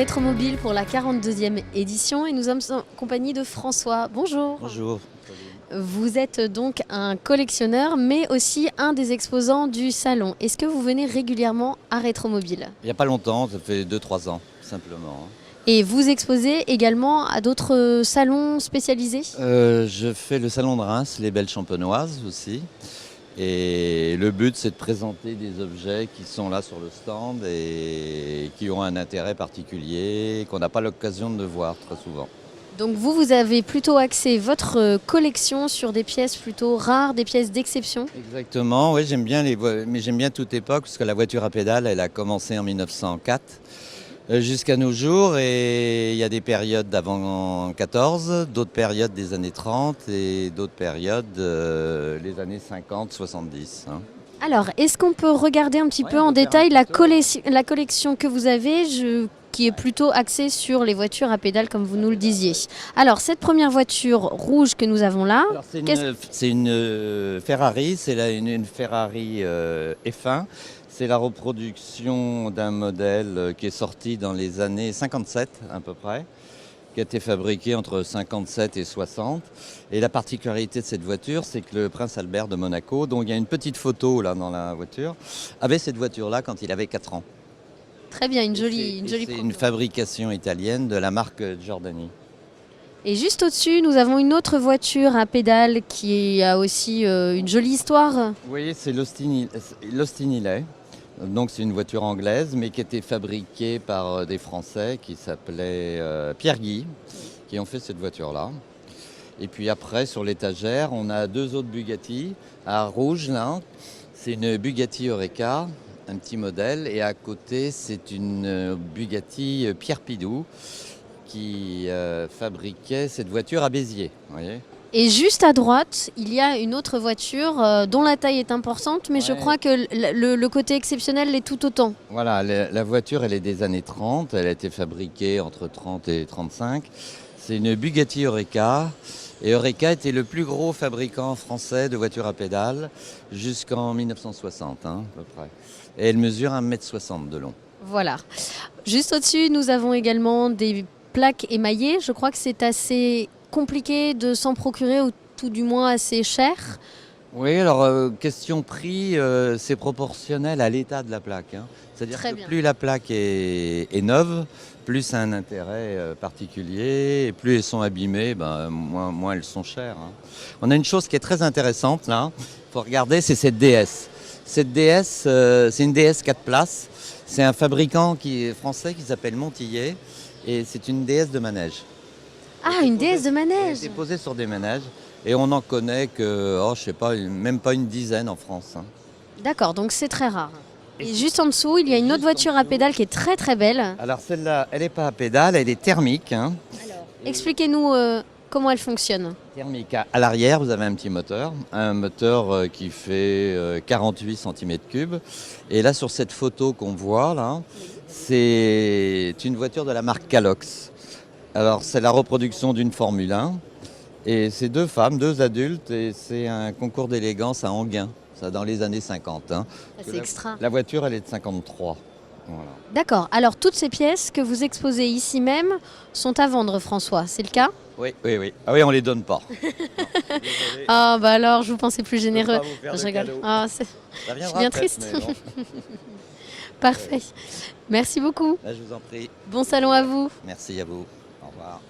Rétromobile pour la 42e édition et nous sommes en compagnie de François. Bonjour. Bonjour. Vous êtes donc un collectionneur mais aussi un des exposants du salon. Est-ce que vous venez régulièrement à Rétromobile? Il n'y a pas longtemps, ça fait 2-3 ans simplement. Et vous exposez également à d'autres salons spécialisés? Je fais le salon de Reims, les Belles Champenoises aussi. Et le but, c'est de présenter des objets qui sont là sur le stand et qui ont un intérêt particulier, qu'on n'a pas l'occasion de voir très souvent. Donc vous avez plutôt axé votre collection sur des pièces plutôt rares, des pièces d'exception? Exactement, oui, mais j'aime bien toute époque, parce que la voiture à pédales, elle a commencé en 1904 jusqu'à nos jours, et il y a des périodes d'avant 14, d'autres périodes des années 30 et d'autres périodes les années 50-70. Alors, est-ce qu'on peut regarder un petit peu en détail la collection que vous avez, qui est plutôt axée sur les voitures à pédales, comme vous nous le disiez. Alors, cette première voiture rouge que nous avons là... C'est une Ferrari, c'est une Ferrari F1. C'est la reproduction d'un modèle qui est sorti dans les années 57 à peu près, qui a été fabriqué entre 57 et 60. Et la particularité de cette voiture, c'est que le prince Albert de Monaco, dont il y a une petite photo là dans la voiture, avait cette voiture-là quand il avait 4 ans. Très bien, une jolie C'est une fabrication italienne de la marque Giordani. Et juste au-dessus, nous avons une autre voiture à pédales qui a aussi une jolie histoire. Oui, c'est l'Austin Hillet. Donc c'est une voiture anglaise, mais qui était fabriquée par des Français qui s'appelaient Pierre Guy, qui ont fait cette voiture-là. Et puis après, sur l'étagère, on a deux autres Bugatti. À rouge, là, c'est une Bugatti Oreca, un petit modèle. Et à côté, c'est une Bugatti Pierre Pidou, qui fabriquait cette voiture à Béziers. Vous voyez ? Et juste à droite, il y a une autre voiture dont la taille est importante, mais je crois que le côté exceptionnel l'est tout autant. Voilà, la voiture, elle est des années 30, elle a été fabriquée entre 30 et 35. C'est une Bugatti Oreca, et Oreca était le plus gros fabricant français de voitures à pédales jusqu'en 1960, à peu près. Et elle mesure 1,60 m de long. Voilà. Juste au-dessus, nous avons également des plaques émaillées. Je crois que c'est assez compliqué de s'en procurer, ou tout du moins assez cher. Oui, alors question prix, c'est proportionnel à l'état de la plaque. C'est-à-dire que plus la plaque est neuve, plus ça a un intérêt particulier, et plus elles sont abîmées, moins elles sont chères. On a une chose qui est très intéressante là, il faut regarder, c'est cette DS. Cette DS, c'est une DS 4 places, c'est un fabricant français qui s'appelle Montillet, et c'est une DS de manège. Ah, une DS de manège. Elle est posée sur des manèges et on n'en connaît que, je sais pas, même pas une dizaine en France. D'accord, donc c'est très rare. Et juste en dessous, il y a une autre voiture à pédales qui est très très belle. Alors celle-là, elle n'est pas à pédales, elle est thermique. Alors, expliquez-nous comment elle fonctionne. Thermique. À l'arrière, vous avez un petit moteur, qui fait 48 cm3. Et là, sur cette photo qu'on voit, là, c'est une voiture de la marque Calox. Alors, c'est la reproduction d'une Formule 1. Et c'est deux femmes, deux adultes, et c'est un concours d'élégance à Enghien, ça dans les années 50. C'est extra. La voiture, elle est de 53. Voilà. D'accord. Alors, toutes ces pièces que vous exposez ici même sont à vendre, François, c'est le cas? Oui. Ah oui, on les donne pas. Ah, bah alors, je vous pensais plus généreux. Je rigole. Je suis bien triste. Bon. Parfait. Merci beaucoup. Là, je vous en prie. Bon salon à vous. Merci à vous. Au revoir.